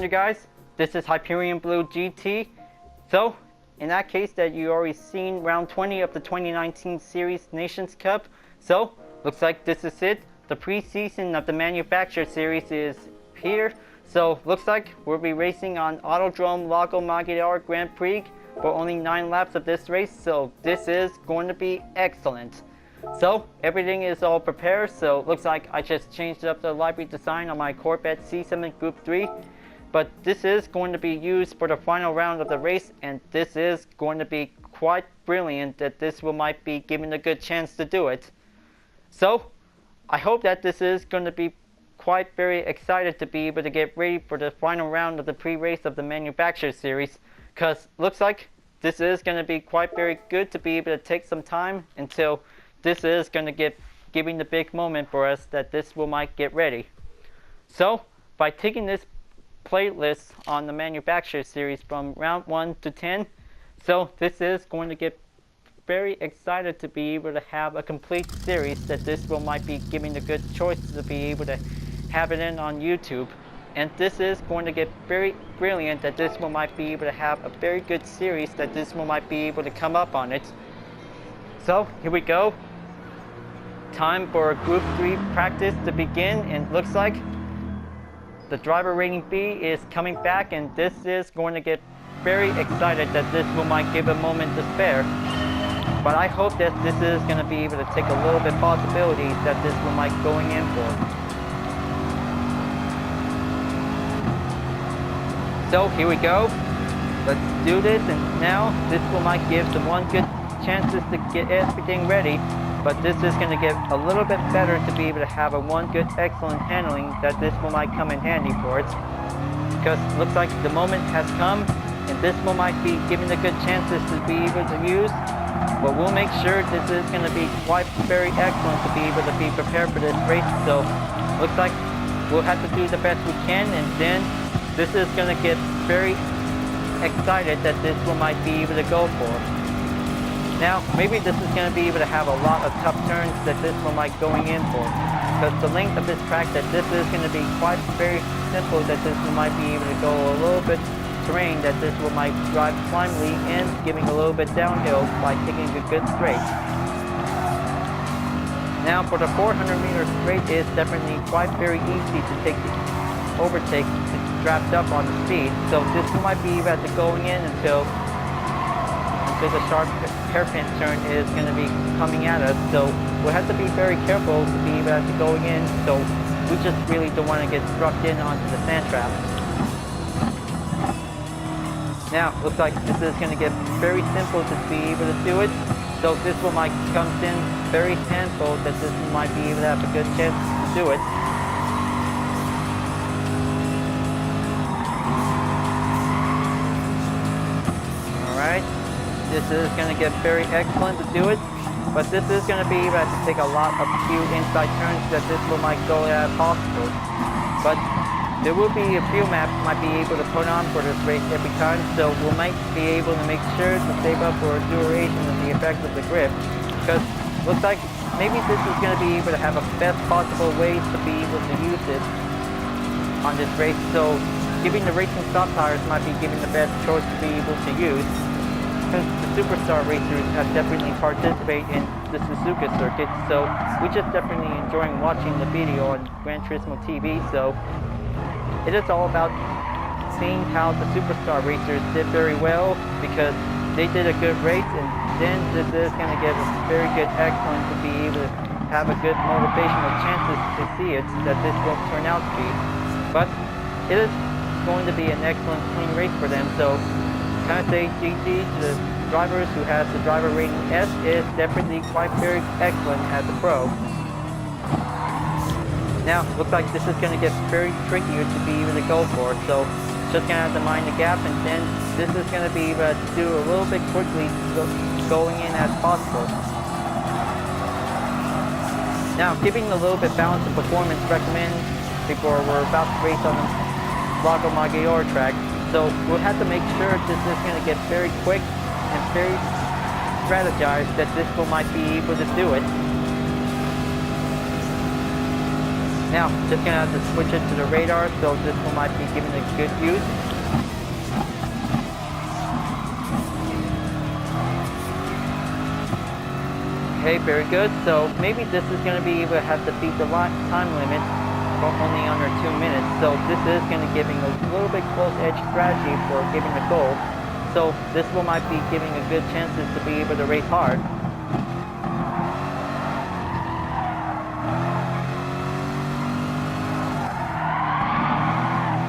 you guys? This is Hyperion-Blue-GT. So, in that case that you already seen round 20 of the 2019 Series Nations Cup. So, looks like this is it. The preseason of the Manufacturer Series is here. So, looks like we'll be racing on Autodrome Lago Maggiore Grand Prix for only 9 laps of this race. So, this is going to be excellent. So, everything is all prepared. So, looks like I just changed up the livery design on my Corvette C7 Group 3. But this is going to be used for the final round of the race, and this is going to be quite brilliant that this might be given a good chance to do it. So, I hope that this is going to be quite very excited to be able to get ready for the final round of the pre-race of the Manufacturer Series, because looks like this is going to be quite very good to be able to take some time until this is going to get giving the big moment for us that this might get ready. So, by taking this playlist on the Manufacturer Series from round 1 to 10. So this is going to get very excited to be able to have a complete series that this might be giving a good choice to be able to have it in on YouTube. And this is going to get very brilliant that this might be able to have a very good series that this might be able to come up on it. So here we go. Time for Group 3 practice to begin, and looks like the driver rating B is coming back, and this is going to get very excited that this might give a moment to spare. But I hope that this is going to be able to take a little bit possibilities that this might going in for. So here we go. Let's do this, and now this might give the one good chances to get everything ready. But this is going to get a little bit better to be able to have a one good excellent handling that this might come in handy for it. Because it looks like the moment has come, and this might be giving the good chances to be able to use. But we'll make sure this is going to be quite very excellent to be able to be prepared for this race. So looks like we'll have to do the best we can, and then this is going to get very excited that this might be able to go for. Now, maybe this is going to be able to have a lot of tough turns that this might going in for. Because the length of this track, that this is going to be quite very simple, that this might be able to go a little bit terrain, that this might drive climbly and giving a little bit downhill by taking a good straight. Now, for the 400-meter straight is definitely quite very easy to overtake to draft up on the speed. So this might be about to going in until the sharp hairpin turn is going to be coming at us, so we'll have to be very careful to be able to going in, so we just really don't want to get struck in onto the sand trap. Now, looks like this is going to get very simple to be able to do it, so this one might come in very handful that this might be able to have a good chance to do it. Alright. This is going to get very excellent to do it, but this is going to be able to take a lot of few inside turns that this might go as possible. But there will be a few maps might be able to put on for this race every time, so we might be able to make sure to save up for a duration of the effect of the grip, because it looks like maybe this is going to be able to have a best possible way to be able to use it on this race. So giving the racing stock tires might be giving the best choice to be able to use. Since the Superstar racers have definitely participated in the Suzuka circuit, so we're just definitely enjoying watching the video on Gran Turismo TV. So it is all about seeing how the Superstar racers did very well, because they did a good race, and then this is going to give a very good excellent to be able to have a good motivational chances to see it that this will turn out to be. But it is going to be an excellent clean race for them. So can I say GG to the drivers who has the driver rating S is definitely quite very excellent as a pro. Now, looks like this is going to get very trickier to be able to go for, so just going to have to mind the gap, and then this is going to be able to do a little bit quickly going in as possible. Now, giving a little bit balanced performance recommend before we're about to race on the Lago Maggiore track. So we'll have to make sure this is going to get very quick and very strategized that this might be able to do it. Now, just gonna have to switch it to the radar, so this one might be given a good use. Okay, very good. So maybe this is gonna be able to have to beat the time limit for only under 2 minutes. So this is gonna giving a little bit close edge strategy for giving the goal. So this one might be giving a good chances to be able to race hard.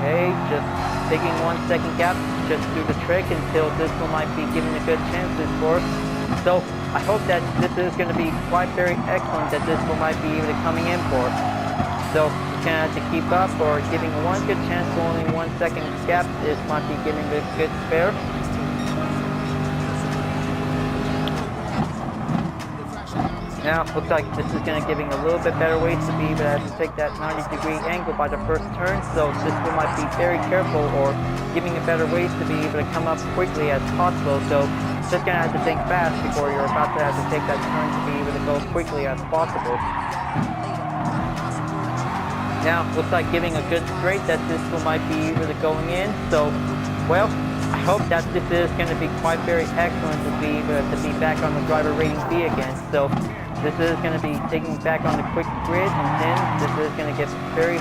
Okay, just taking 1 second gap, just do the trick until this one might be giving a good chances for. So I hope that this is going to be quite very excellent that this one might be able to coming in for. So just gonna have to keep up, or giving one good chance for only 1 second gap. This might be giving a good spare. Now, looks like this is going to giving a little bit better ways to be able to have to take that 90-degree angle by the first turn, so this one might be very careful, or giving a better ways to be able to come up quickly as possible. So just going to have to think fast before you're about to have to take that turn to be able to go quickly as possible. Now, looks like giving a good straight that this one might be able to going in, so, well, I hope that this is going to be quite very excellent to be able to be back on the driver rating B again. So this is going to be taking back on the quick grid, and then this is going to get very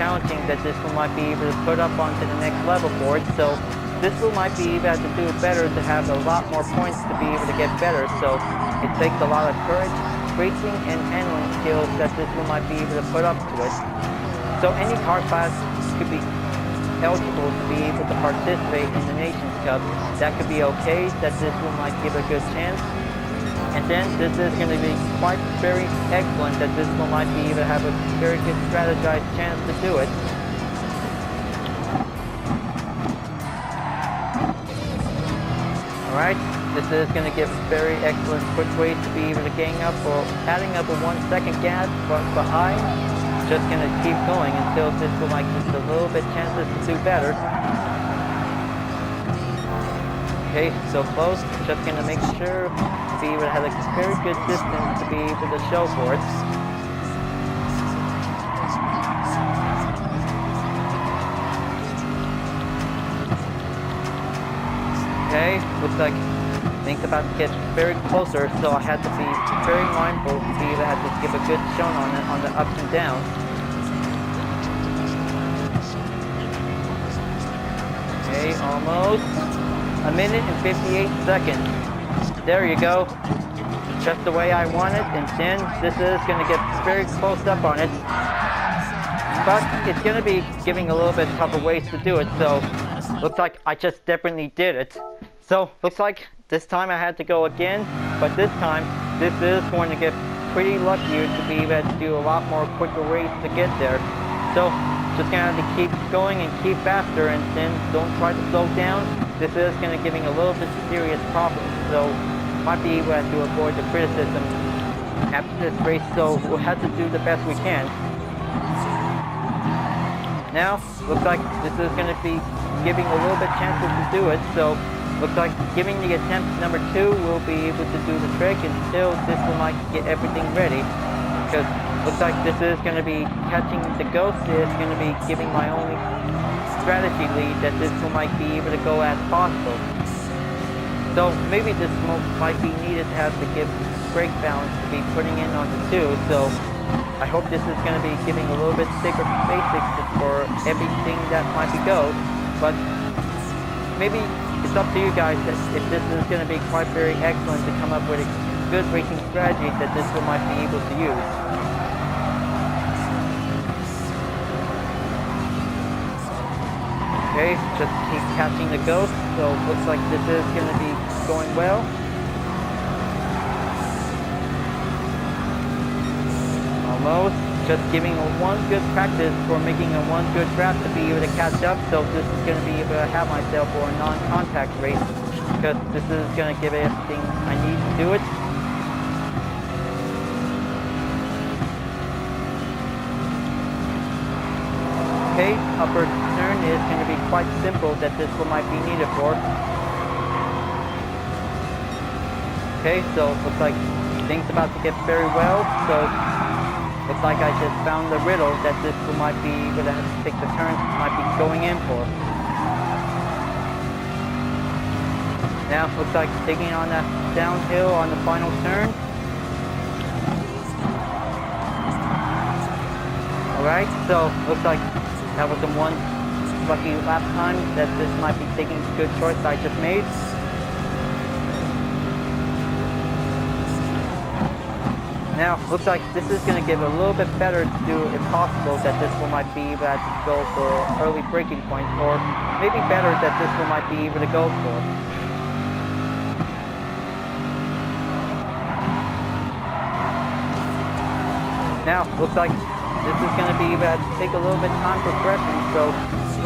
challenging that this one might be able to put up onto the next level for it. So this one might be able to do it better, to have a lot more points to be able to get better. So it takes a lot of courage, racing, and handling skills that this one might be able to put up to it. So any car class could be eligible to be able to participate in the Nations Cup. That could be okay, that this one might give a good chance. And then this is going to be quite very excellent that this one might be able to have a very good strategized chance to do it. Alright, this is going to give very excellent quick ways to be able to gain up, or adding up a 1 second gap behind. Just going to keep going until this will might just a little bit chances to do better. Okay, so close. Just going to make sure to be able to have a very good distance to be able to show for it. Okay, looks like things about to get very closer, so I had to be very mindful to be able to have to give a good show on it on the ups and downs. Okay, almost. 1 minute and 58 seconds. There you go. Just the way I want it, and then this is going to get very close up on it. But it's going to be giving a little bit tougher ways to do it, so looks like I just definitely did it. So looks like this time I had to go again, but this time this is going to get pretty luckier to be able to do a lot more quicker ways to get there. So just gonna have to keep going and keep faster, and then don't try to slow down. This is gonna giving a little bit serious problems, so might be able to avoid the criticism after this race. So we'll have to do the best we can. Now looks like this is gonna be giving a little bit chances to do it. So looks like giving the attempt number 2 will be able to do the trick until this will might get everything ready. Because looks like this is going to be catching the ghost. Is going to be giving my only strategy lead that this one might be able to go as possible. So maybe this might be needed to have to give brake balance to be putting in on the 2. So I hope this is going to be giving a little bit thicker basics for everything that might be go. But maybe it's up to you guys if this is going to be quite very excellent to come up with a good racing strategy that this one might be able to use. Okay, just keep catching the ghost, so looks like this is going to be going well. Almost. Just giving one good practice for making a one good draft to be able to catch up, so this is going to be able to have myself for a non-contact race, because this is going to give everything I need to do it. Okay, upper turn is going to be quite simple that this one might be needed for. Okay, so it looks like things about to get very well, so looks like I just found the riddle that this will might be able to take the turns might be going in for. Now looks like taking on that downhill on the final turn. Alright, so looks like that was the one lucky lap time that this might be taking a good choice I just made. Now, looks like this is going to give a little bit better to do if possible that this one might be able to go for early braking point, or maybe better that this one might be able to go for. Now, looks like this is going to be able to take a little bit of time progression, so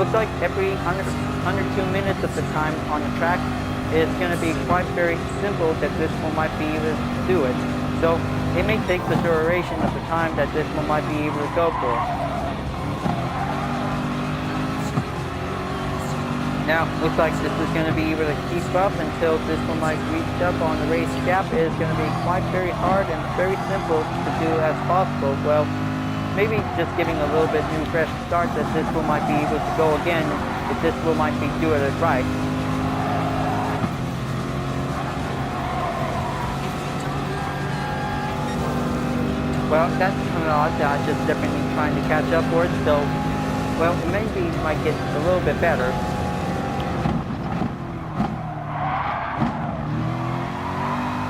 looks like every 102 minutes of the time on the track, it's going to be quite very simple that this one might be able to do it. So it may take the duration of the time that this one might be able to go for. Now, looks like this is going to be able to keep up until this one might reach up on the race gap. It is going to be quite very hard and very simple to do as possible. Well, maybe just giving a little bit new fresh start that this one might be able to go again if this one might be doing it right. Well, that's kind of odd. I'm just definitely trying to catch up for it, so, well, maybe it might get a little bit better.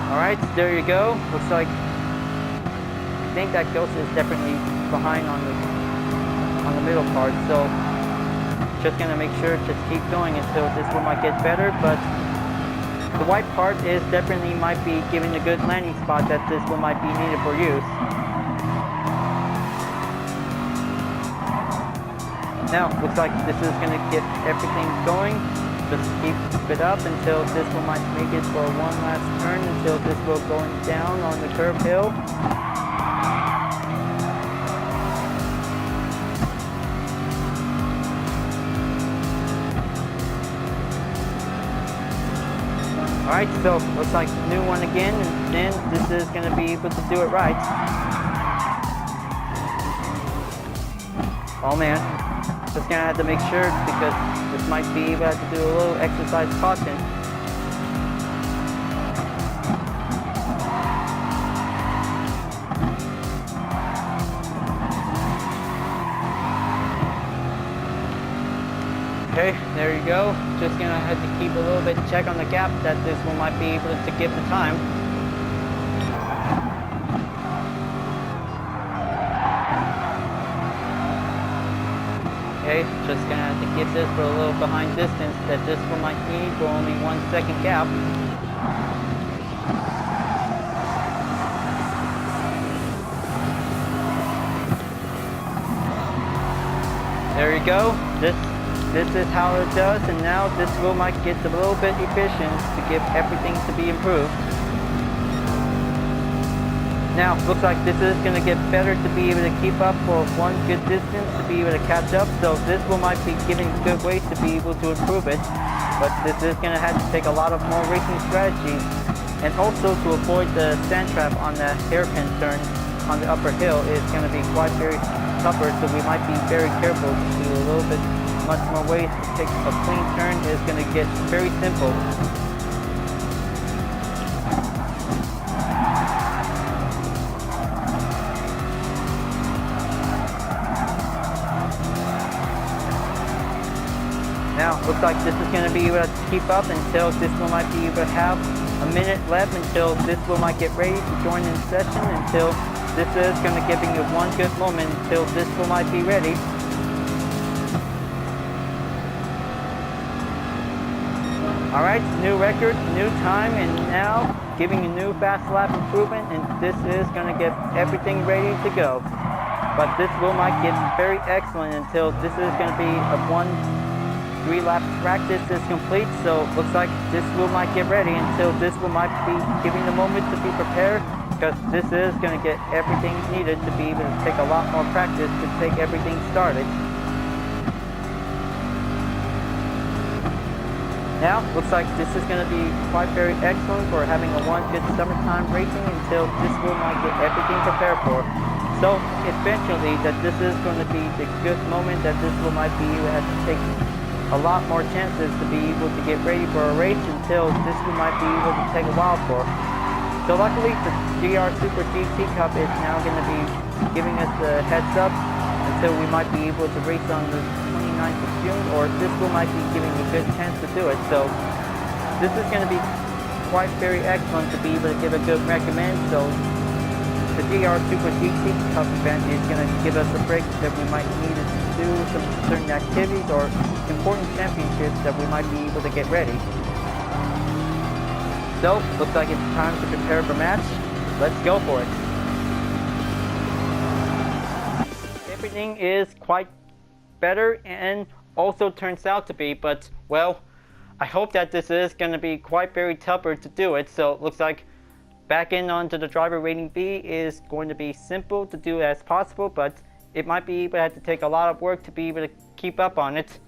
Alright, there you go. Looks like, I think that Ghost is definitely behind on the middle part, so just gonna make sure to keep going until this one might get better, but the white part is definitely might be giving a good landing spot that this one might be needed for use. Now, looks like this is going to get everything going. Just keep it up until this one might make it for one last turn, until this will going down on the curved hill. Alright, so looks like the new one again, and then this is going to be able to do it right. Oh man. Just gonna have to make sure because this might be able to do a little exercise caution. Okay, there you go. Just gonna have to keep a little bit check on the gap that this one might be able to give the time. Okay, just gonna have to keep this for a little behind distance that this one might need for only 1 second gap. There you go. This is how it does, and now this wheel might get a little bit efficient to give everything to be improved. Now, looks like this is going to get better to be able to keep up for one good distance, to be able to catch up. So this one might be giving good ways to be able to improve it. But this is going to have to take a lot of more racing strategies. And also to avoid the sand trap on the hairpin turn on the upper hill is going to be quite very tougher. So we might be very careful to do a little bit much more ways to take a clean turn. Is going to get very simple. Now, looks like this is going to be able to keep up until this one might be able to have a minute left, until this one might get ready to join in session, until this is going to give you one good moment until this one might be ready. Alright, new record, new time, and now giving a new fast lap improvement, and this is going to get everything ready to go. But this will might get very excellent until this is going to be a 3 lap practice is complete, so looks like this wheel might get ready until this wheel might be giving the moment to be prepared, because this is going to get everything needed to be able to take a lot more practice to take everything started. Now, looks like this is going to be quite very excellent for having a one good summertime racing until this wheel might get everything prepared for. So eventually that this is going to be the good moment that this will might be able to have to take a lot more chances to be able to get ready for a race until this will might be able to take a while for. So luckily the GR Super GT Cup is now going to be giving us a heads up until we might be able to race on the 29th of June, or this will might be giving a good chance to do it. So this is going to be quite very excellent to be able to give a good recommend. So the GR Super GT Cup event is going to give us a break that we might need to do some certain activities or important championships that we might be able to get ready. So, looks like it's time to prepare for match. Let's go for it. Everything is quite better and also turns out to be, but well, I hope that this is going to be quite very tougher to do it. So it looks like back in onto the driver rating B is going to be simple to do as possible, but it might be able to have to take a lot of work to be able to keep up on it.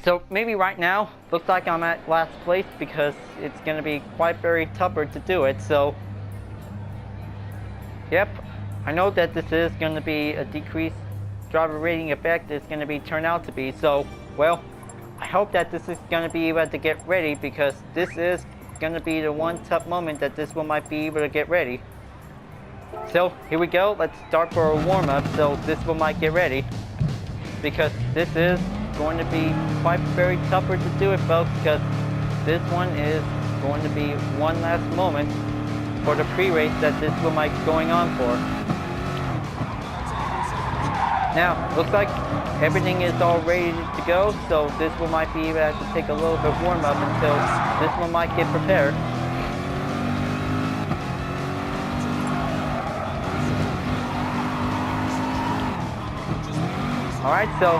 So maybe right now, looks like I'm at last place because it's going to be quite very tougher to do it. So, yep, I know that this is going to be a decreased driver rating effect is going to be turned out to be. So, well, I hope that this is going to be able to get ready because this is going to be the one tough moment that this one might be able to get ready. So here we go, let's start for a warm-up so this one might get ready because this is going to be quite very tougher to do it, folks, because this one is going to be one last moment for the pre-race that this one might be going on for. Now, looks like everything is all ready to go, so this one might be able to have to take a little bit warm-up until this one might get prepared. Alright, so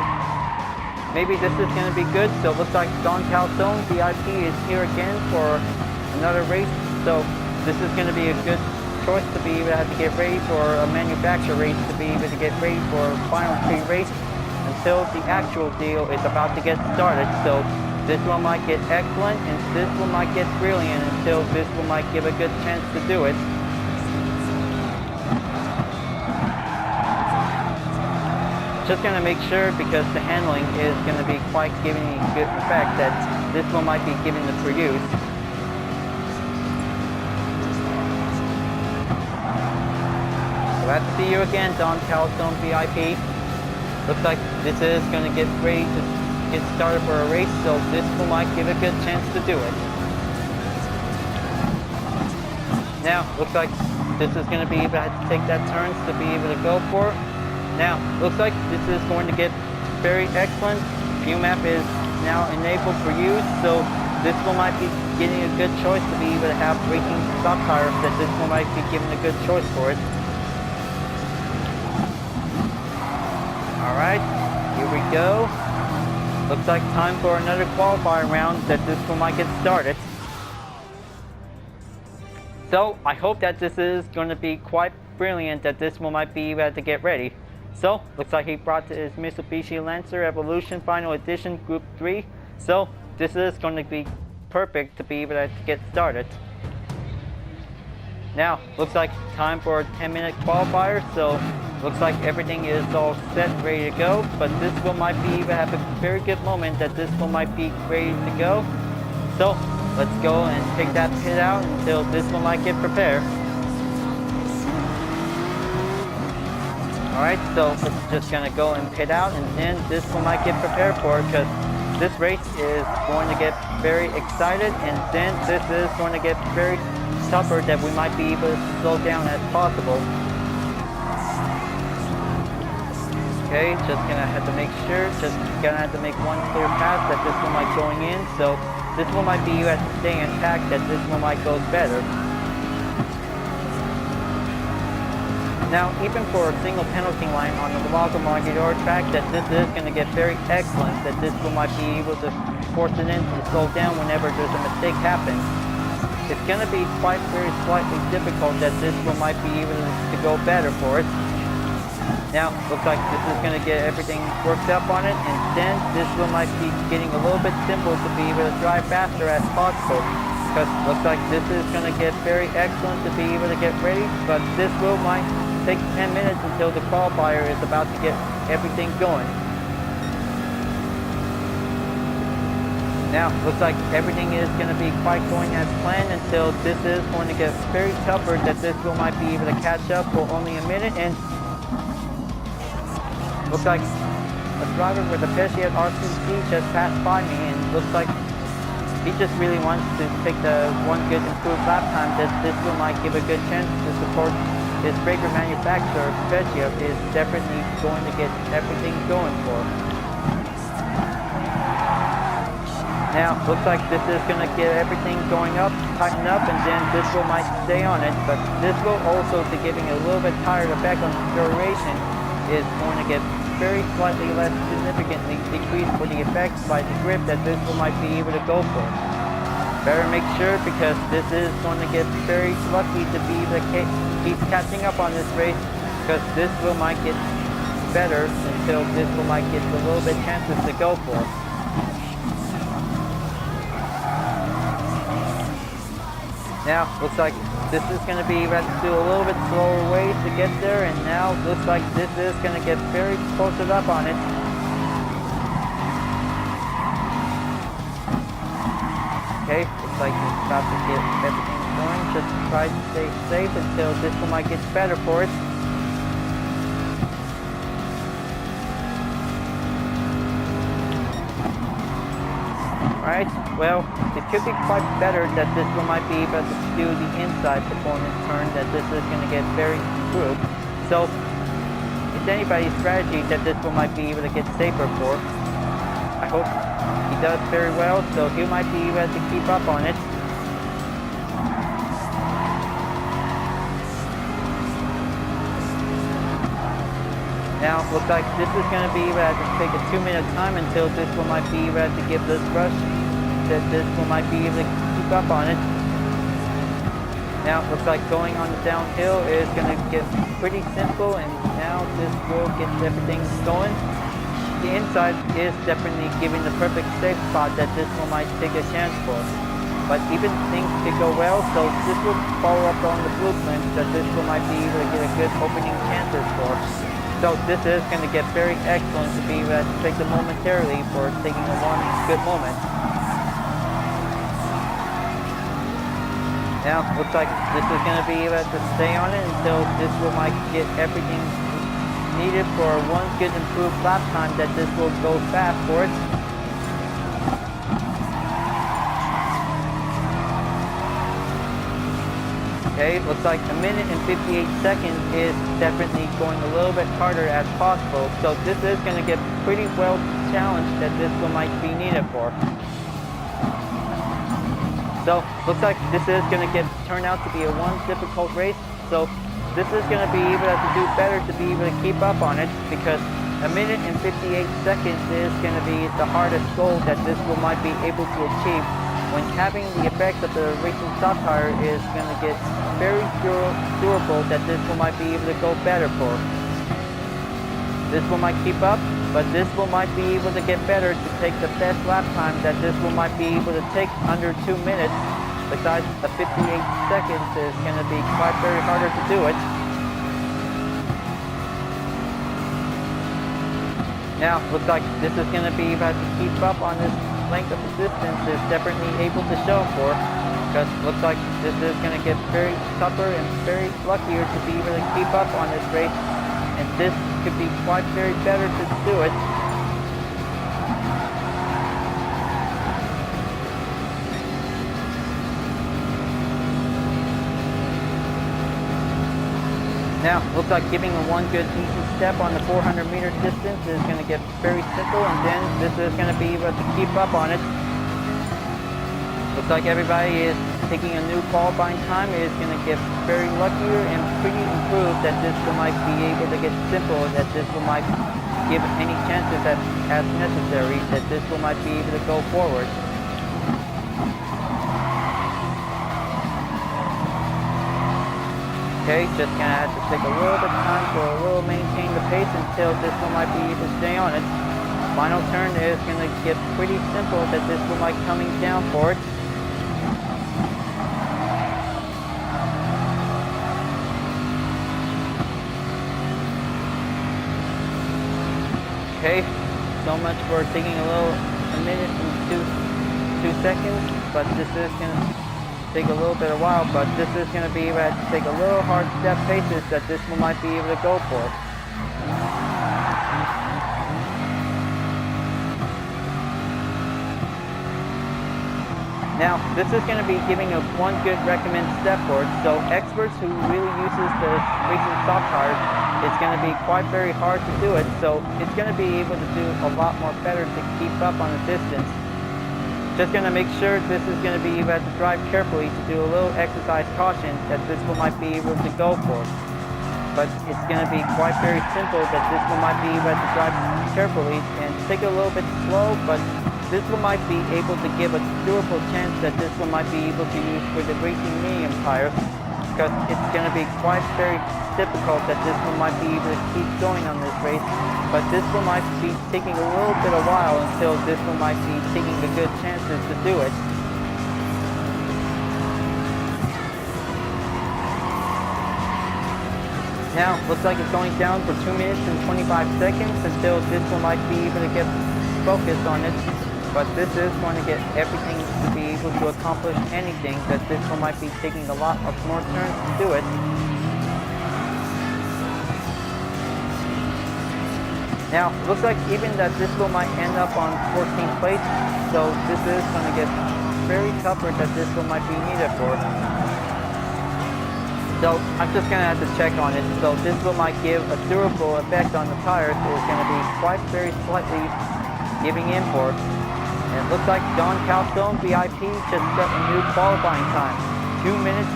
maybe this is going to be good. So it looks like Don Calzone VIP is here again for another race. So this is going to be a good choice to be able to have to get ready for a manufacturer race, to be able to get ready for a final pre-race until the actual deal is about to get started. So this one might get excellent and this one might get brilliant until this one might give a good chance to do it. Just going to make sure because the handling is going to be quite giving a good effect that this one might be giving the produce. Glad to see you again, Don Calzone VIP. Looks like this is going to get ready to get started for a race, so this one might give a good chance to do it. Now, looks like this is going to be able to have to take that turns to be able to go for it. Now, looks like this is going to get very excellent. Fuel map is now enabled for use, so this one might be getting a good choice to be able to have racing stock tires, that this one might be giving a good choice for it. Alright, here we go. Looks like time for another qualifying round that this one might get started. So, I hope that this is going to be quite brilliant, that this one might be able to get ready. So, looks like he brought his Mitsubishi Lancer Evolution Final Edition Group 3. So, this is going to be perfect to be able to get started. Now, looks like time for a 10-minute qualifier. So, looks like everything is all set, ready to go. But this one might be able to have a very good moment that this one might be ready to go. So, let's go and take that pit out until this one might get prepared. Alright, so it's just going to go and pit out and then this one might get prepared for it because this race is going to get very excited and then this is going to get very tougher that we might be able to slow down as possible. Okay, just going to have to make sure, just going to have to make one clear pass that this one might going in, so this one might be you have to stay intact, that this one might go better. Now, even for a single penalty line on the Lago Maggiore track, that this is going to get very excellent, that this one might be able to force it in to slow down whenever there's a mistake happens. It's going to be quite very slightly difficult that this one might be able to go better for it. Now, looks like this is going to get everything worked up on it, and then this one might be getting a little bit simple to be able to drive faster as possible. because looks like this is going to get very excellent to be able to get ready, but this will might take 10 minutes until the qualifier is about to get everything going. Now, looks like everything is going to be quite going as planned until this is going to get very tougher, that this will might be able to catch up for only a minute, and looks like a driver with a Preseason RCC just passed by me, and looks like he just really wants to take the one good improved lap time, that this will might give a good chance to support his breaker manufacturer. Preseason is definitely going to get everything going for. Now, looks like this is going to get everything going up, tighten up, and then this will might stay on it, but this will also be giving a little bit tired effect on duration, is going to get very slightly less significantly decreased for the effects by the grip that this will might be able to go for. Better make sure, because this is going to get very lucky to be able to keep catching up on this race, because this will might get better until this will might get a little bit chances to go for. Now, looks like this is going to be about to do a little bit slower way to get there, and now looks like this is going to get very close up on it. Okay, looks like it's about to get everything going. Just try to stay safe until this one might get better for it. Alright, well, it could be quite better that this one might be able to do the inside performance turn, that this is going to get very improved. So, it's anybody's strategy that this one might be able to get safer for. I hope he does very well, so he might be able to keep up on it. Now, looks like this is going to be able to take a 2-minute time until this one might be able to give this rush, that this one might be able to keep up on it. Now, looks like going on the downhill is going to get pretty simple, and now this will get everything going. The inside is definitely giving the perfect safe spot that this one might take a chance for. But even things could go well, so this will follow up on the blueprint that this one might be able to get a good opening chances for. So this is going to get very excellent to be able to take the momentarily for taking a one good moment. Now, looks like this is going to be able to stay on it until this will might get everything needed for one good improved lap time, that this will go fast for it. Okay, looks like a minute and 58 seconds is definitely going a little bit harder as possible, so this is going to get pretty well challenged that this one might be needed for. So, looks like this is going to turn out to be a one difficult race, so this is going to be able to do better to be able to keep up on it, because a minute and 58 seconds is going to be the hardest goal that this one might be able to achieve, when having the effect of the racing soft tire is going to get very durable, that this one might be able to go better for. This one might keep up, but this one might be able to get better to take the best lap time that this one might be able to take under 2 minutes. Besides, the 58 seconds is going to be quite very harder to do it. Now, looks like this is going to be about to keep up on this length of the distance, is definitely able to show for, because looks like this is going to get very tougher and very luckier to be able to keep up on this race, and this could be quite very better to do it. Now, looks like giving a one good easy step on the 400 meter distance is going to get very simple, and then this is going to be able to keep up on it. Looks like everybody is taking a new qualifying time, is going to get very luckier and pretty improved, that this one might be able to get simple, that this one might give any chances that as necessary, that this one might be able to go forward. Okay, just gonna have to take a little bit of time to maintain the pace until this one might be able to stay on it. Final turn is gonna get pretty simple, that this one might coming down for it. Okay, so much for taking a minute and two seconds, but this is gonna take a little bit of while, but this is gonna be able to take a little hard step paces that this one might be able to go for. Now, this is going to be giving a one good recommend step for it, so experts who really uses the racing soft tires, it's going to be quite very hard to do it, so it's going to be able to do a lot more better to keep up on the distance. Just going to make sure this is going to be able to drive carefully to do a little exercise caution that this one might be able to go for. But it's going to be quite very simple that this one might be able to drive carefully and take it a little bit slow, but this one might be able to give a durable chance that this one might be able to use for the racing medium tires, because it's going to be quite very difficult that this one might be able to keep going on this race, but this one might be taking a little bit of while until this one might be taking the good chances to do it. Now, looks like it's going down for 2 minutes and 25 seconds until this one might be able to get focused on it. But this is going to get everything to be able to accomplish anything, that this one might be taking a lot of more turns to do it. Now, looks like even that this one might end up on 14th place, so this is going to get very tougher that this one might be needed for. So I'm just going to have to check on it. So this one might give a durable effect on the tires, so it's going to be quite very slightly giving in for. And it looks like John Calstone VIP just set a new qualifying time. 2 minutes,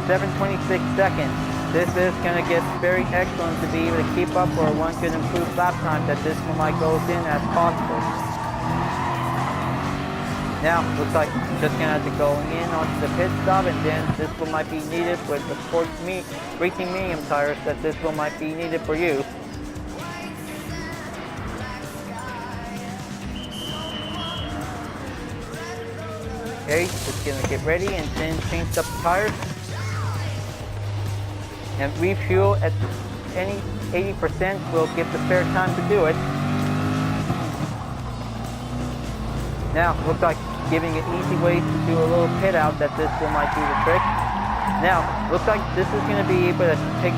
7:26 seconds. This is going to get very excellent to be able to keep up, or one could improve lap time that this one might go in as possible. Now, looks like just going to have to go in onto the pit stop, and then this one might be needed with the racing medium tires, that this one might be needed for you. Okay, just gonna get ready and then change up the tires and refuel at any 80% will give the spare time to do it. Now, looks like giving it easy ways to do a little pit out, that this one might do the trick. Now, looks like this is gonna be able to take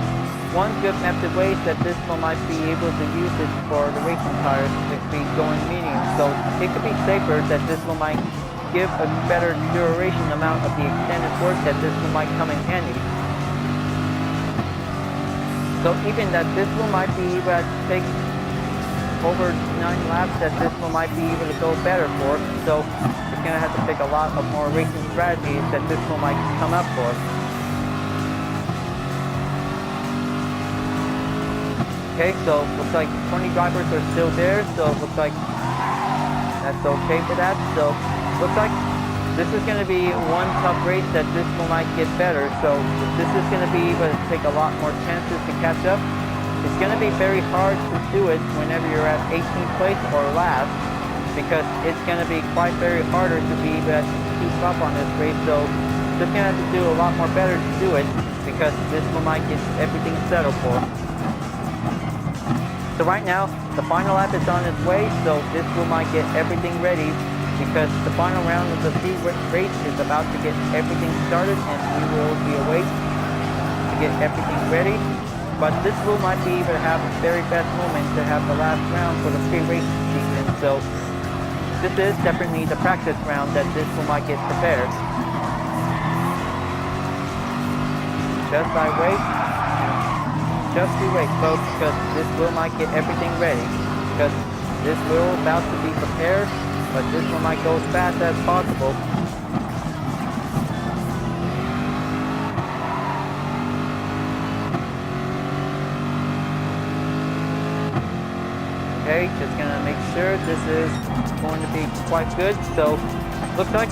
one good method ways that this one might be able to use it for the racing tires to be going medium. So it could be safer that this one might give a better duration amount of the extended work that this one might come in handy. So even that this one might be able to take over 9 laps, that this one might be able to go better for. So it's going to have to take a lot of more racing strategies that this one might come up for. Okay, so looks like 20 drivers are still there, so looks like that's okay for that. So looks like this is going to be one tough race that this one might get better, so this is going to be able to take a lot more chances to catch up. It's going to be very hard to do it whenever you're at 18th place or last, because it's going to be quite very harder to be able to keep up on this race, so just going to have to do a lot more better to do it, because this one might get everything settled for. So right now, the final lap is on its way, so this one might get everything ready, because the final round of the Prix race is about to get everything started, and we will be awake to get everything ready. But this one might be able to have the very best moment to have the last round for the Prix race season. So this is definitely the practice round that this one might get prepared. Just by wait, just be wait, folks, because this will might get everything ready, because this will about to be prepared. But this one might go as fast as possible. Okay, just gonna make sure this is going to be quite good. So, looks like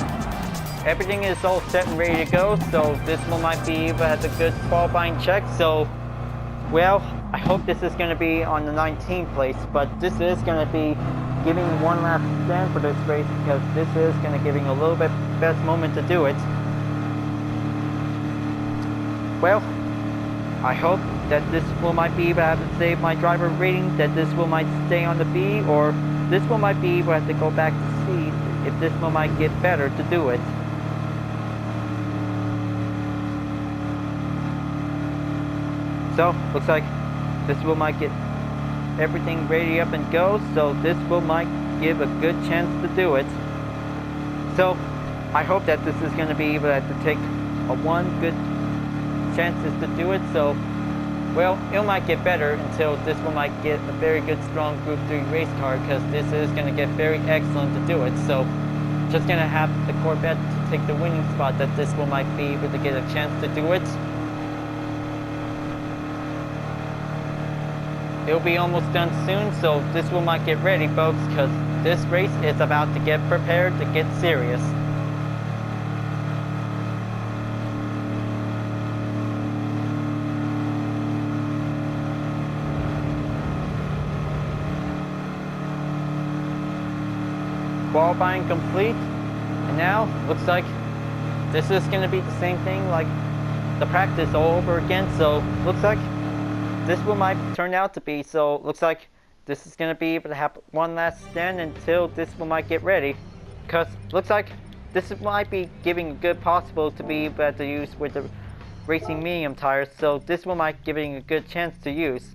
everything is all set and ready to go. So this one might be able to have a good qualifying check. So, well, I hope this is going to be on the 19th place, but this is going to be giving one last stand for this race, because this is going to giving a little bit best moment to do it. Well, I hope that this will might be able to have to save my driver rating, that this will might stay on the B, or this will might be able to have to go back to C if this will might get better to do it. So, looks like this will might get everything ready up and go, so this will might give a good chance to do it. So, I hope that this is going to be able to take a one good chances to do it. So, well, it might get better until this one might get a very good strong Group 3 race car, because this is going to get very excellent to do it. So, just going to have the Corvette to take the winning spot, that this one might be able to get a chance to do it. It'll be almost done soon, so this one might get ready, folks, because this race is about to get prepared to get serious. Qualifying complete, and now looks like this is going to be the same thing like the practice all over again. So looks like this will might turn out to be, so looks like this is going to be able to have one last stand until this one might get ready, because looks like this might be giving a good possible to be able to use with the racing medium tires, so this one might giving a good chance to use.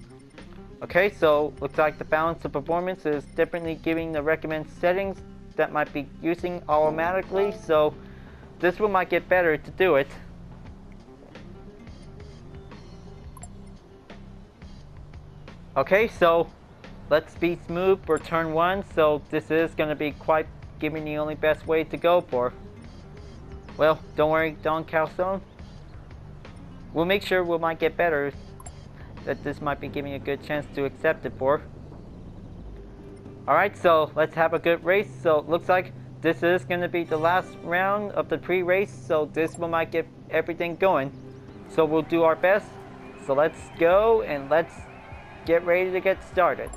Okay, so looks like the balance of performance is differently giving the recommended settings that might be using automatically, so this one might get better to do it. Okay, so let's be smooth for turn 1, so this is going to be quite giving the only best way to go for. Well, don't worry, Don Calzone. We'll make sure we might get better, that this might be giving a good chance to accept it for. Alright, so let's have a good race. So it looks like this is going to be the last round of the pre-race, so this one might get everything going. So we'll do our best. So let's go and let's get ready to get started.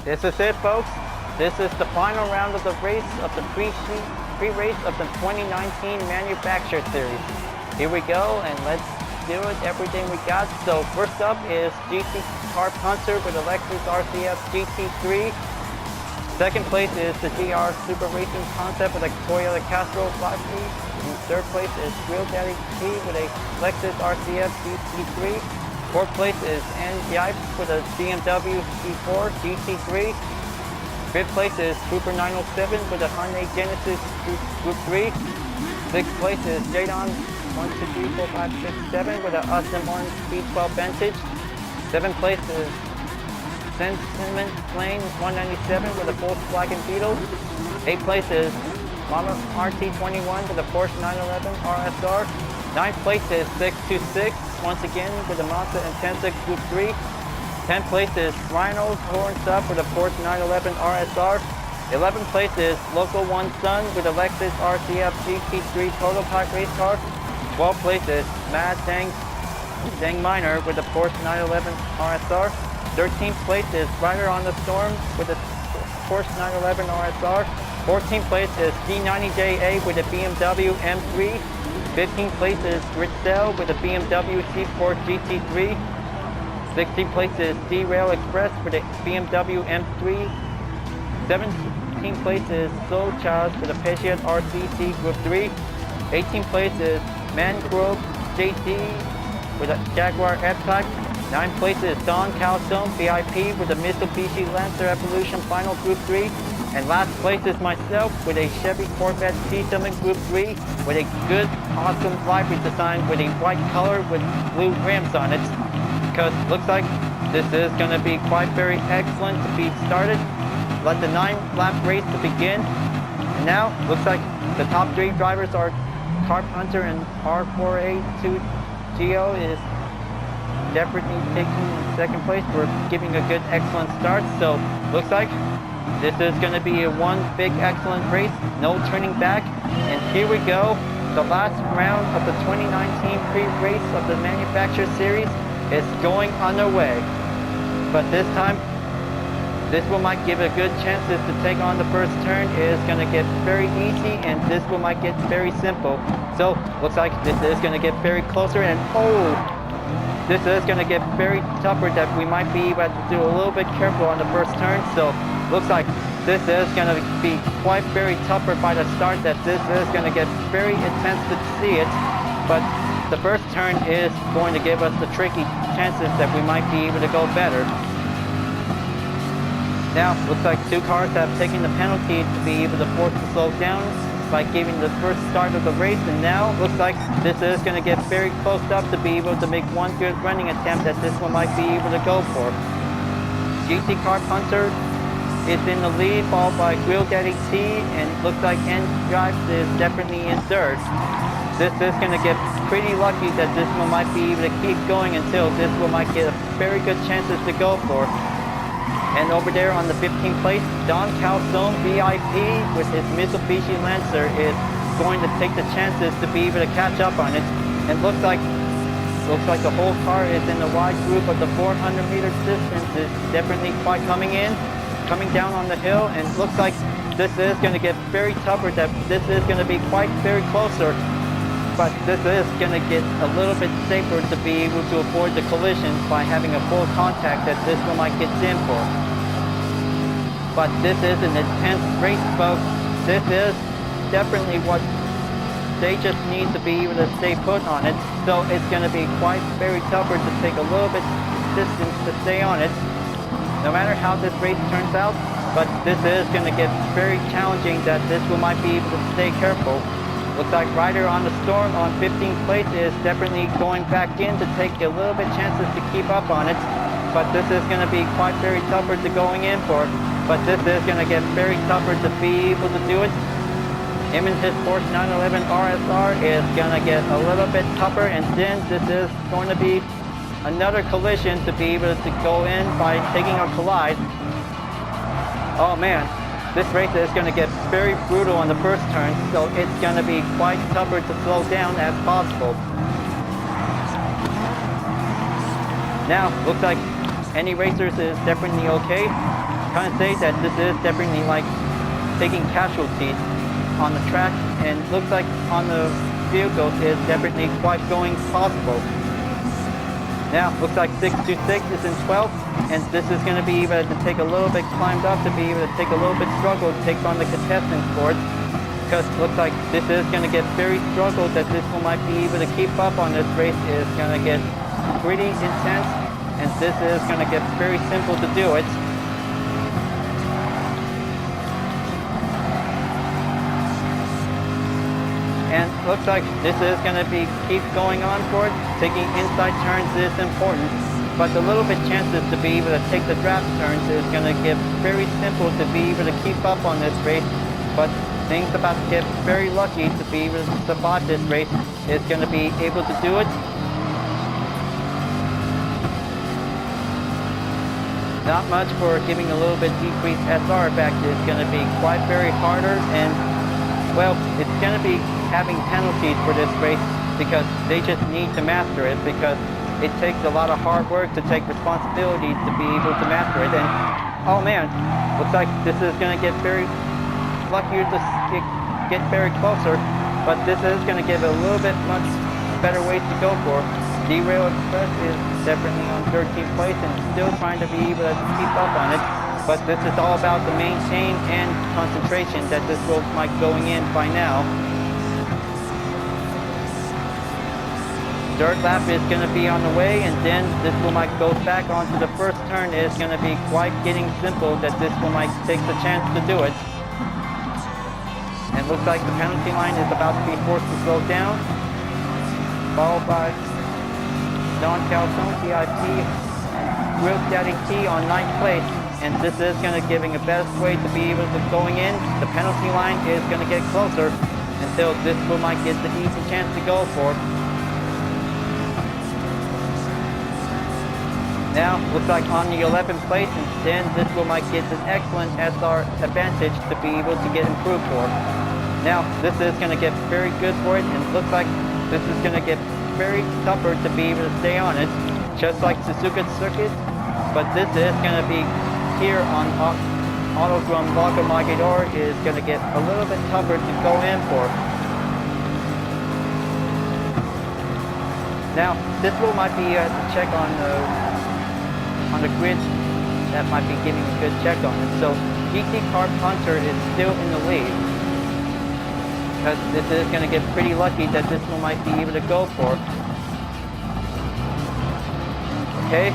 This is it, folks. This is the final round of the race of the pre-race of the 2019 Manufacturer Series. Here we go, and let's do it, everything we got. So first up is GT Car Punter with a Lexus RCF GT3. Second place is the GR Super Racing Concept with a Toyota Castro 5-speed. And third place is Real Daddy T with a Lexus RCF GT3. Fourth place is Ann Yipes with a BMW C4 GT3. Fifth place is Cooper 907 with a Hyundai Genesis Group 3. Sixth place is Jadon 1, 2, 3, 4, 5, 6, 7 with a Aston Martin Speed12 Vantage. Seventh place is Sentiment Lane 197 with a Volkswagen Beetle. Eighth place is Mama RT21 with a Porsche 911 RSR. Ninth place is 626 once again with a Mazda Intensa Group 3. 10th place is Rhino Horns Up with a Porsche 911 RSR. 11th place is Local One Sun with a Lexus RCF GT3 Prototype race car. 12th place is Mad Dang Miner with a Porsche 911 RSR. 13th place is Rider on the Storm with a Porsche 911 RSR. 14th place is D90JA with a BMW M3. 15th place is Ritzel with a BMW C4 GT3. 16th place is D-Rail Express with a BMW M3. 17th place is Soul Chaz with a Peugeot RCC Group 3. 18th place is Mangrove JT with a Jaguar F-Type. 9th place is Don Calzone VIP with a Mitsubishi Lancer Evolution Final Group 3. And last place is myself with a Chevy Corvette T7 Group 3 with a good, awesome livery design with a white color with blue rims on it. Because looks like this is going to be quite very excellent to be started. Let the 9-lap race to begin. And now looks like the top 3 drivers are Carpenter and R4A2GO is definitely taking second place. We're giving a good, excellent start. So looks like this is going to be a one big, excellent race. No turning back. And here we go. The last round of the 2019 Prix race of the Manufacturer Series is going underway. But this time, this one might give a good chances to take on the first turn. It is going to get very easy, and this one might get very simple. So looks like this is going to get very closer, and oh, this is going to get very tougher that we might be able to do a little bit careful on the first turn. So looks like this is going to be quite very tougher by the start, that this is going to get very intense to see it. But the first turn is going to give us the tricky chances that we might be able to go better. Now, looks like 2 cars have taken the penalty to be able to force to slow down by giving the first start of the race, and now looks like this is going to get very close up to be able to make one good running attempt that this one might be able to go for. GT Carpenter is in the lead, followed by Grill Daddy T, and looks like N Drives is definitely in third. This is going to get pretty lucky that this one might be able to keep going until this one might get a very good chances to go for. And over there on the 15th place, Don Calzone VIP with his Mitsubishi Lancer is going to take the chances to be able to catch up on it. And looks like the whole car is in the wide group of the 400-meter distance is definitely quite coming down on the hill, and looks like this is going to get very tougher, that this is going to be quite very closer. But this is going to get a little bit safer to be able to avoid the collisions by having a full contact that this one might get in for. But this is an intense race, folks. This is definitely what they just need to be able to stay put on it. So it's going to be quite very tougher to take a little bit distance to stay on it, no matter how this race turns out. But this is going to get very challenging that this one might be able to stay careful. Looks like Ryder on the Storm on 15th place is definitely going back in to take a little bit chances to keep up on it. But this is going to be quite very tougher to going in for. But this is going to get very tougher to be able to do it. Him and his Porsche 911 RSR is going to get a little bit tougher, and then this is going to be another collision to be able to go in by taking a collide. Oh man. This race is going to get very brutal on the first turn, so it's going to be quite tougher to slow down as possible. Now, looks like any racers is definitely okay. Kind of say that this is definitely like taking casualties on the track, and looks like on the vehicles is definitely quite going possible. Now, looks like 626 is in 12th, and this is going to be able to take a little bit climbed up to be able to take a little bit struggle to take on the contestants for it, because it looks like this is going to get very struggled that this one might be able to keep up on this race. Is going to get pretty intense, and this is going to get very simple to do it. And looks like this is going to be keep going on for it. Taking inside turns is important, but the little bit chances to be able to take the draft turns is going to get very simple to be able to keep up on this race. But things about to get very lucky to be able to survive this race. Is going to be able to do it. Not much for giving a little bit decreased SR back. Is going to be quite very harder, and well, it's going to be having penalties for this race because they just need to master it, because it takes a lot of hard work to take responsibility to be able to master it. And oh man, looks like this is going to get very luckier to get very closer, but this is going to give a little bit much better ways to go for. Derail Express is definitely on 13th place and still trying to be able to keep up on it. But this is all about the maintain and concentration that this will might going in by now. Third lap is going to be on the way, and then this will might go back onto the first turn. Is going to be quite getting simple that this will might take the chance to do it. And looks like the penalty line is about to be forced to slow down, followed by Don Calzone, VIP, Real Daddy T on 9th place. And this is going to giving a best way to be able to going in. The penalty line is going to get closer until this will might get the easy chance to go for. Now, looks like on the 11th place, and then this will might get an excellent SR advantage to be able to get improved for. Now, this is going to get very good for it, and looks like this is going to get very tougher to be able to stay on it, just like Suzuka Circuit. But this is going to be here on Autodrome Lago Maggiore is going to get a little bit tougher to go in for. Now, this will might be a check on the grid that might be giving a good check on it. So GT Car Punter is still in the lead, because this is going to get pretty lucky that this one might be able to go for. Okay,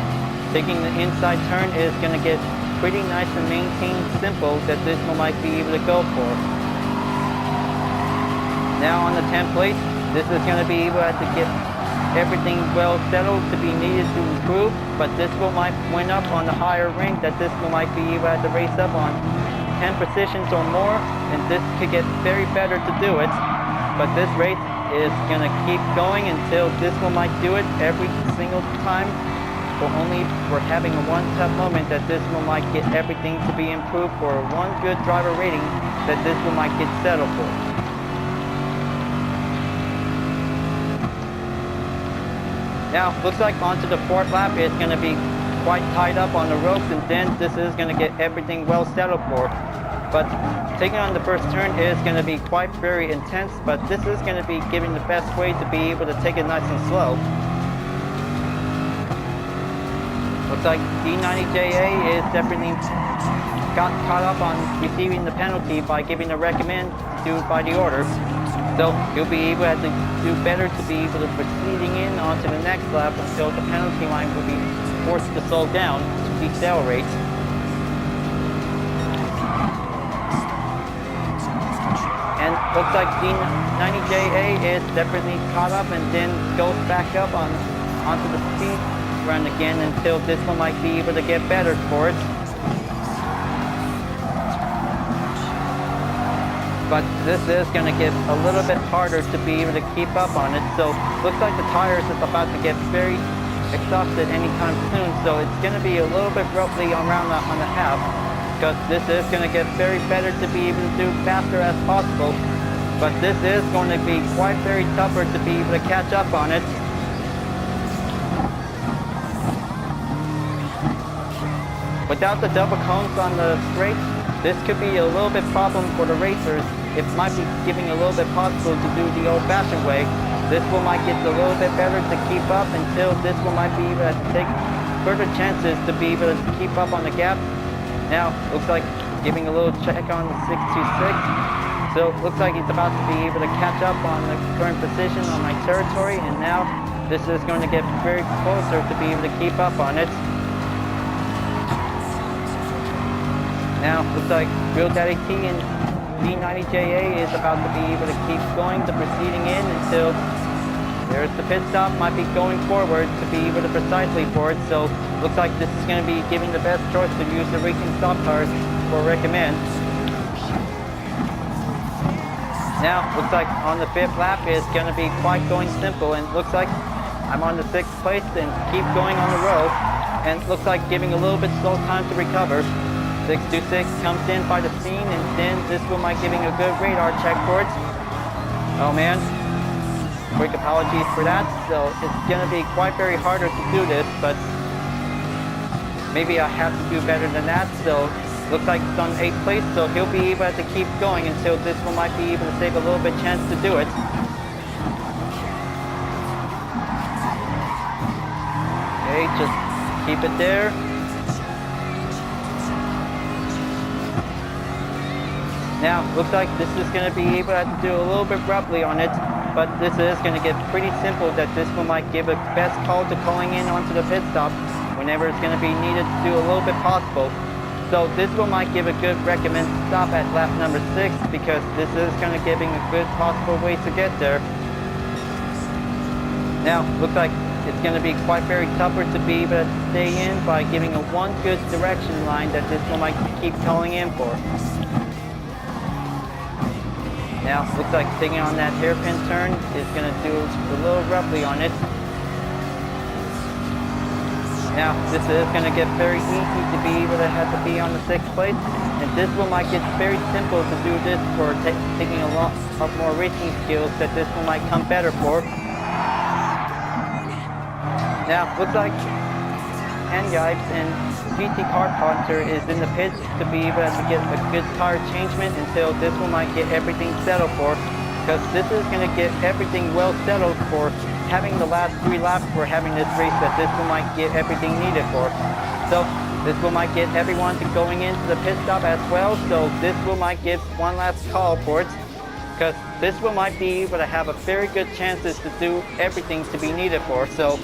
taking the inside turn is going to get pretty nice and maintained simple that this one might be able to go for. Now on the 10th place, this is going to be able to get everything well settled to be needed to improve, but this will might win up on the higher rank that this will might be able to race up on 10 positions or more, and this could get very better to do it. But this race is going to keep going until this will might do it every single time, for only for having a one tough moment that this will might get everything to be improved for one good driver rating that this will might get settled for. Now, looks like onto the 4th lap, it's going to be quite tied up on the ropes, and then this is going to get everything well settled for. But taking on the first turn is going to be quite very intense, but this is going to be giving the best way to be able to take it nice and slow. Looks like D90JA is definitely got caught up on receiving the penalty by giving a recommend to do it by the order. So he'll be able to do better to be able to proceeding in onto the next lap until the penalty line will be forced to slow down to decelerate. And looks like D90JA is definitely caught up and then goes back up onto the speed run again until this one might be able to get better for it. But this is going to get a little bit harder to be able to keep up on it. So looks like the tires is about to get very exhausted anytime soon. So it's going to be a little bit roughly around on the half, because this is going to get very better to be able to do faster as possible. But this is going to be quite very tougher to be able to catch up on it. Without the double cones on the straight, this could be a little bit problem for the racers. It might be giving a little bit possible to do the old-fashioned way. This one might get a little bit better to keep up until this one might be able to take further chances to be able to keep up on the gap. Now, looks like giving a little check on the 626. So, looks like he's about to be able to catch up on the current position on my territory, and now this is going to get very closer to be able to keep up on it. Now, looks like Real Daddy T and D90JA is about to be able to keep going, the proceeding in until there's the pit stop, might be going forward to be able to precisely for it. So, looks like this is going to be giving the best choice to use the racing stop cars for recommend. Now, looks like on the 5th lap is going to be quite going simple, and looks like I'm on the 6th place and keep going on the row, and looks like giving a little bit slow time to recover. 626 comes in by the scene, and then this one might giving a good radar check for it. Oh man, quick apologies for that. So it's gonna be quite very harder to do this, but maybe I have to do better than that. So looks like it's on 8th place, so he'll be able to keep going until this one might be able to save a little bit chance to do it. Okay, just keep it there. Now, looks like this is going to be able to do a little bit roughly on it. but this is going to get pretty simple that this one might give a best call to calling in onto the pit stop whenever it's going to be needed to do a little bit possible. So this one might give a good recommend stop at lap number 6 because this is going to giving a good possible way to get there. Now, looks like it's going to be quite very tougher to be able to stay in by giving a one good direction line that this one might keep calling in for. Now, looks like taking on that hairpin turn is going to do a little roughly on it. Now, this is going to get very easy to be able to have to be on the 6th place. And this one might get very simple to do this for taking a lot of more racing skills that this one might come better for. Now, looks like Yipes and GT Car Punter is in the pits to be able to get a good tire changement until this one might get everything settled for. Because this is going to get everything well settled for having the last 3 laps for having this race that this one might get everything needed for. So this one might get everyone to going into the pit stop as well. So this one might give one last call for it. Because this one might be able to have a very good chances to do everything to be needed for. So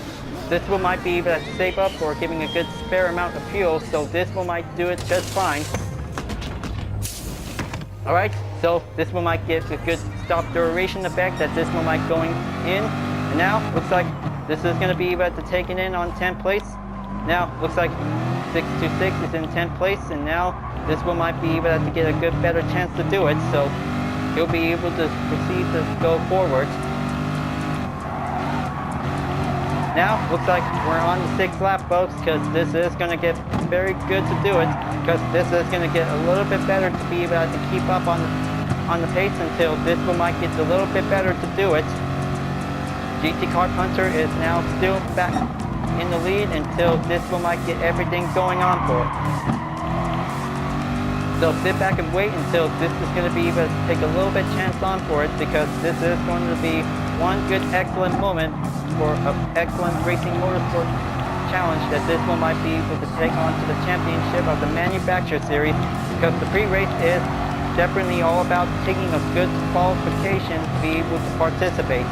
this one might be able to save up for giving a good spare amount of fuel, so this one might do it just fine. Alright, so this one might get a good stop duration effect that this one might going in. And now, looks like this is going to be able to take it in on 10th place. Now, looks like 626 is in 10th place, and now this one might be able to get a good better chance to do it, so he'll be able to proceed to go forward. Now, looks like we're on the 6th lap, folks, because this is going to get very good to do it, because this is going to get a little bit better to be able to keep up on the pace until this one might get a little bit better to do it. GT Car Punter is now still back in the lead until this one might get everything going on for it. So sit back and wait until this is going to be able to take a little bit chance on for it, because this is going to be one good excellent moment for an excellent racing motorsport challenge that this one might be able to take on to the championship of the manufacturer series, because the pre-race is definitely all about taking a good qualification to be able to participate.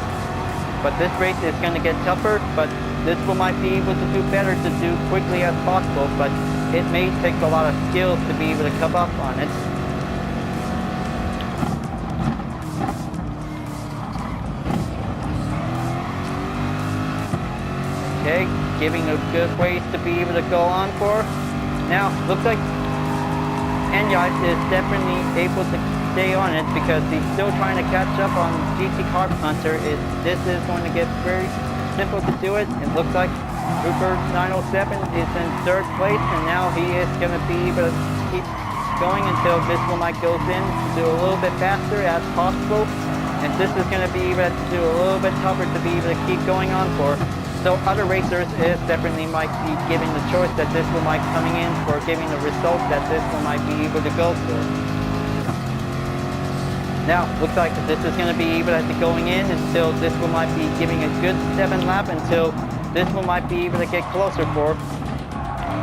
But this race is going to get tougher, but this one might be able to do better to do quickly as possible, but it may take a lot of skills to be able to come up on it. Okay, giving a good ways to be able to go on for. Now, looks like Yipes is definitely able to stay on it because he's still trying to catch up on GT Car Punter. This is going to get very simple to do it. It looks like Trooper 907 is in 3rd place, and now he is going to be able to keep going until this one might goes in to do a little bit faster as possible. And this is going to be able to do a little bit tougher to be able to keep going on for. So other racers is definitely might be giving the choice that this one might coming in for giving the result that this one might be able to go for. Now, looks like this is going to be able to be going in until this one might be giving a good 7 lap until this one might be able to get closer for.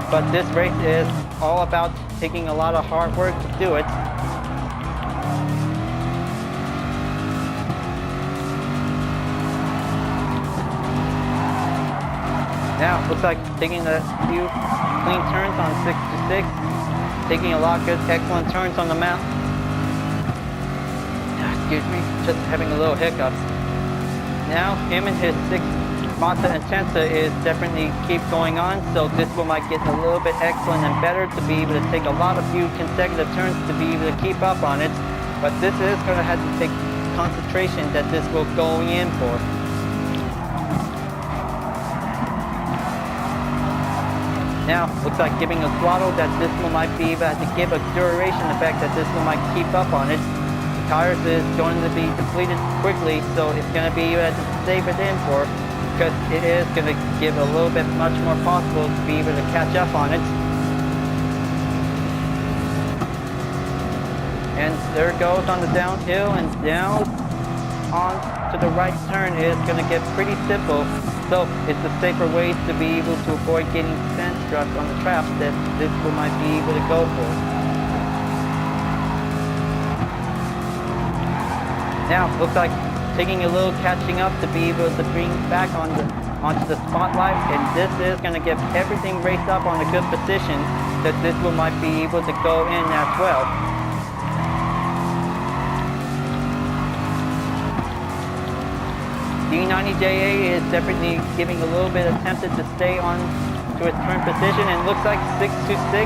But this race is all about taking a lot of hard work to do it. Now, looks like taking a few clean turns on 6 to 6, taking a lot of good, excellent turns on the map. Excuse me, just having a little hiccups. Now, him and his 6 Mazda Intensa is definitely keep going on, so this one might get a little bit excellent and better to be able to take a lot of few consecutive turns to be able to keep up on it. But this is going to have to take concentration that this will going in for. Now, looks like giving a throttle that this one might be able to give a duration effect that this one might keep up on it. The tires is going to be depleted quickly, so it's going to be able to save it in for, because it is going to give a little bit much more possible to be able to catch up on it. And there it goes on the downhill, and down on to the right turn is going to get pretty simple. So it's a safer way to be able to avoid getting sand struck on the traps that this one might be able to go for. Now, looks like taking a little catching up to be able to bring back onto the spotlight, and this is going to get everything raced up on a good position that this one might be able to go in as well. D90JA is definitely giving a little bit attempted to stay on to his current position, and looks like 626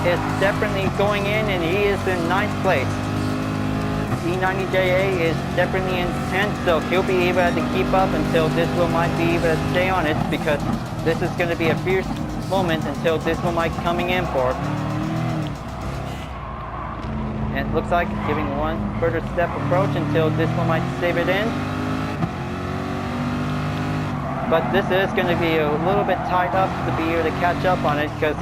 is definitely going in, and he is in 9th place. D90JA is definitely in 10th, so he'll be able to keep up until this one might be able to stay on it, because this is going to be a fierce moment until this one might coming in for. And it looks like giving one further step approach until this one might save it in. But this is going to be a little bit tied up to be able to catch up on it, because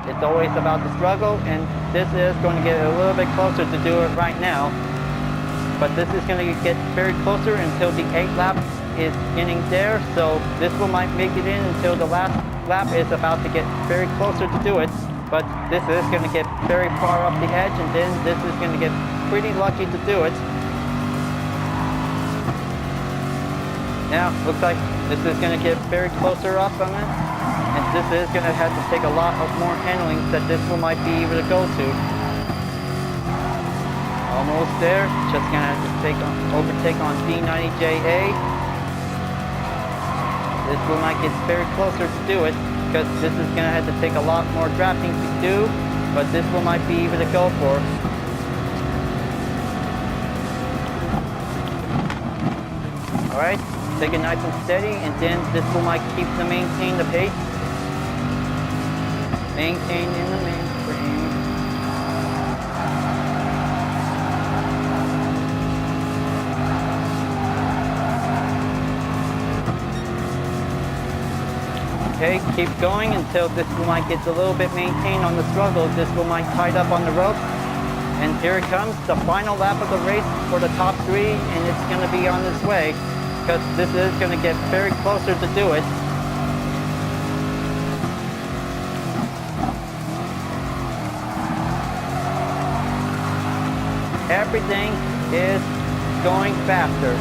it's always about the struggle, and this is going to get a little bit closer to do it right now. But this is going to get very closer until the 8th lap is getting there, so this one might make it in until the last lap is about to get very closer to do it. But this is going to get very far up the edge, and then this is going to get pretty lucky to do it. Now, looks like this is going to get very closer up on it, and this is going to have to take a lot of more handling that this one might be able to go to. Almost there, just going to have to overtake on D90JA. This one might get very closer to do it, because this is going to have to take a lot more drafting to do, but this one might be able to go for. Alright, take it nice and steady, and then this one might keep to maintain the pace. Maintain in the mainframe. Okay, keep going until this one might get a little bit maintained on the struggle. This one might tied up on the ropes. And here it comes, the final lap of the race for the top 3, and it's going to be on its way, because this is going to get very closer to do it. Everything is going faster,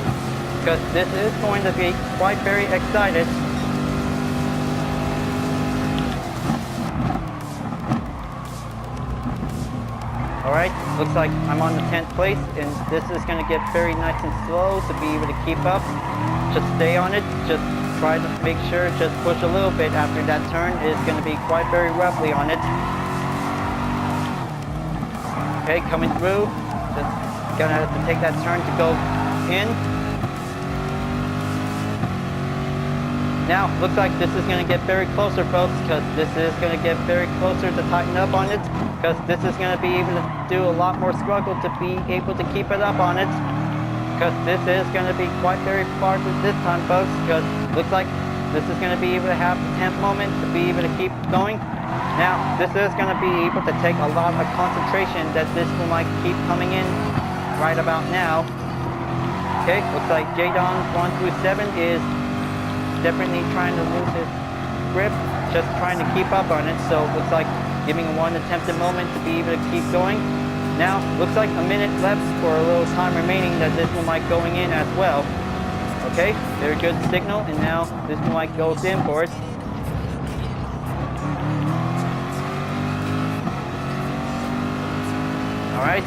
because this is going to be quite very excited. Alright, looks like I'm on the 10th place, and this is going to get very nice and slow to be able to keep up. Just stay on it, just try to make sure, just push a little bit after that turn. It's going to be quite very roughly on it. Okay, coming through, just going to have to take that turn to go in. Now, looks like this is going to get very closer, folks, because this is going to get very closer to tighten up on it, because this is going to be able to do a lot more struggle to be able to keep it up on it, because this is going to be quite very far this time, folks, because looks like this is going to be able to have the 10th moment to be able to keep going. Now, this is going to be able to take a lot of concentration that this one might keep coming in right about now. Okay, looks like Jadon 1 through 7 is definitely trying to lose his grip, just trying to keep up on it, so looks like giving one attempted moment to be able to keep going. Now, looks like a minute left for a little time remaining that this one might going in as well. Okay, very good signal, and now this one might goes in for it. Alright,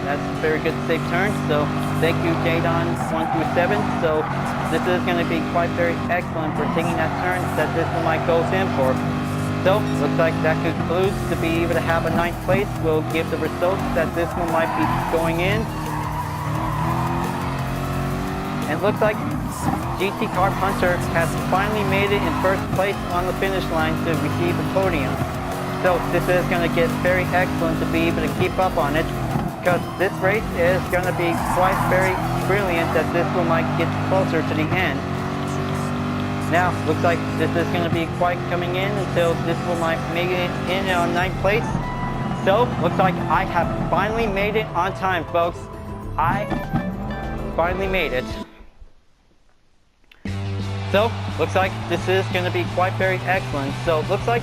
that's a very good safe turn, so thank you Jadon 1 through 7. So this is going to be quite very excellent for taking that turn that this one might goes in for. So, looks like that concludes to be able to have a 9th place. We'll give the results that this one might be going in. And looks like GT Car Punter has finally made it in 1st place on the finish line to receive a podium. So, this is going to get very excellent to be able to keep up on it, because this race is going to be quite very brilliant that this one might get closer to the end. Now, looks like this is going to be quite coming in until this one might make it in on 9th place. So, looks like I have finally made it on time, folks. I finally made it. So, looks like this is going to be quite very excellent. So, looks like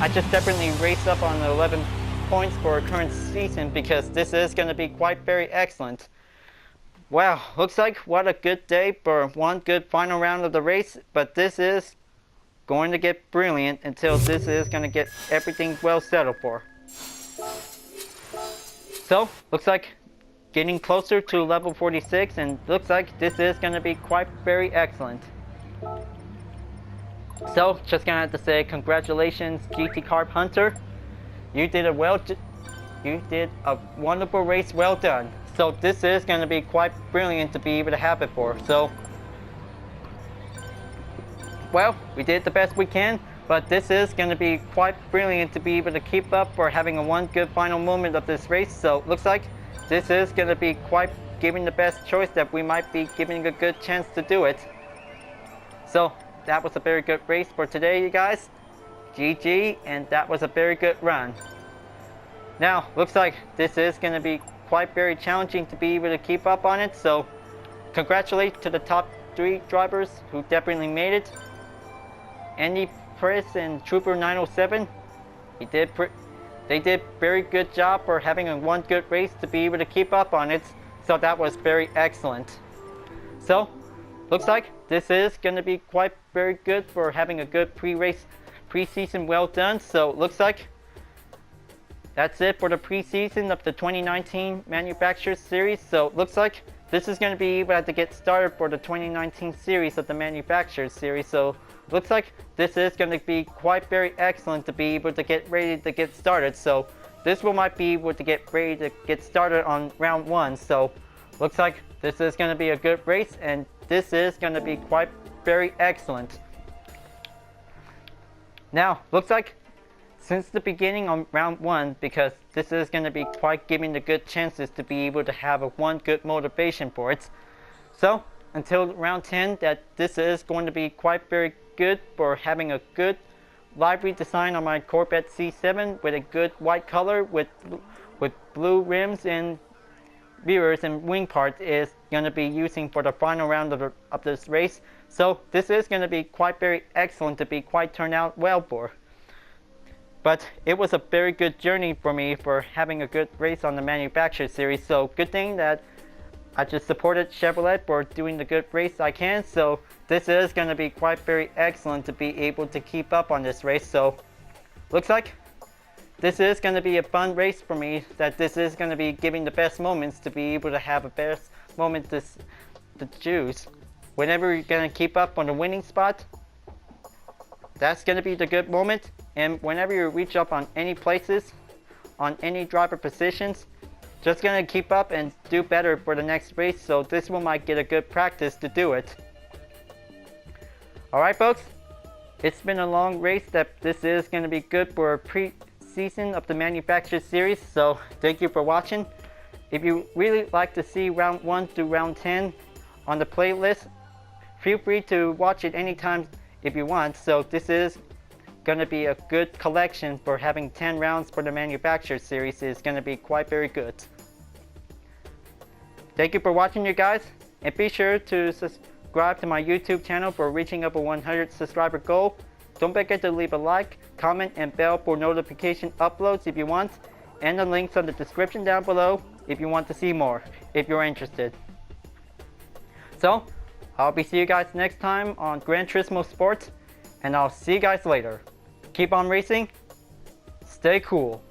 I just definitely raced up on the 11 points for current season, because this is going to be quite very excellent. Wow, looks like what a good day for one good final round of the race, but this is going to get brilliant until this is going to get everything well settled for. So, looks like getting closer to level 46, and looks like this is going to be quite very excellent. So, just gonna have to say congratulations, GT Carp Hunter. You did a wonderful race, well done. So this is gonna be quite brilliant to be able to have it for. So, well, we did the best we can, but this is gonna be quite brilliant to be able to keep up for having a one good final moment of this race. So looks like this is gonna be quite giving the best choice that we might be giving a good chance to do it. So that was a very good race for today, you guys. GG, and that was a very good run. Now, looks like this is going to be quite very challenging to be able to keep up on it, so congratulations to the top 3 drivers who definitely made it. Andy Press and Trooper 907, they did very good job for having a one good race to be able to keep up on it, so that was very excellent. So, looks like this is going to be quite very good for having a good preseason well done. So looks like that's it for the preseason of the 2019 Manufacturers Series. So looks like this is going to be able to get started for the 2019 series of the Manufacturers Series. So looks like this is going to be quite very excellent to be able to get ready to get started. So this one might be able to get ready to get started on round 1. So looks like this is going to be a good race, and this is going to be quite very excellent. Now, looks like since the beginning on round 1, because this is going to be quite giving the good chances to be able to have a one good motivation for it. So, until round 10, that this is going to be quite very good for having a good livery design on my Corvette C7 with a good white color with blue rims and mirrors and wing parts is going to be using for the final round of this race. So this is going to be quite very excellent to be quite turned out well for. But it was a very good journey for me for having a good race on the Manufacturer Series. So good thing that I just supported Chevrolet for doing the good race I can. So this is going to be quite very excellent to be able to keep up on this race. So looks like this is going to be a fun race for me, that this is going to be giving the best moments to be able to have a best moment to choose. Whenever you're going to keep up on the winning spot, that's going to be the good moment. And whenever you reach up on any places, on any driver positions, just going to keep up and do better for the next race. So this one might get a good practice to do it. Alright folks, it's been a long race that this is going to be good for a preseason of the Manufacturer Series. So thank you for watching. If you really like to see round 1 through round 10 on the playlist, feel free to watch it anytime if you want. So this is going to be a good collection for having 10 rounds for the Manufacturer Series. Is going to be quite very good. Thank you for watching, you guys, and be sure to subscribe to my YouTube channel for reaching up a 100 subscriber goal. Don't forget to leave a like, comment, and bell for notification uploads if you want, and the links on the description down below if you want to see more, if you're interested. So, I'll be seeing you guys next time on Gran Turismo Sports, and I'll see you guys later. Keep on racing, stay cool.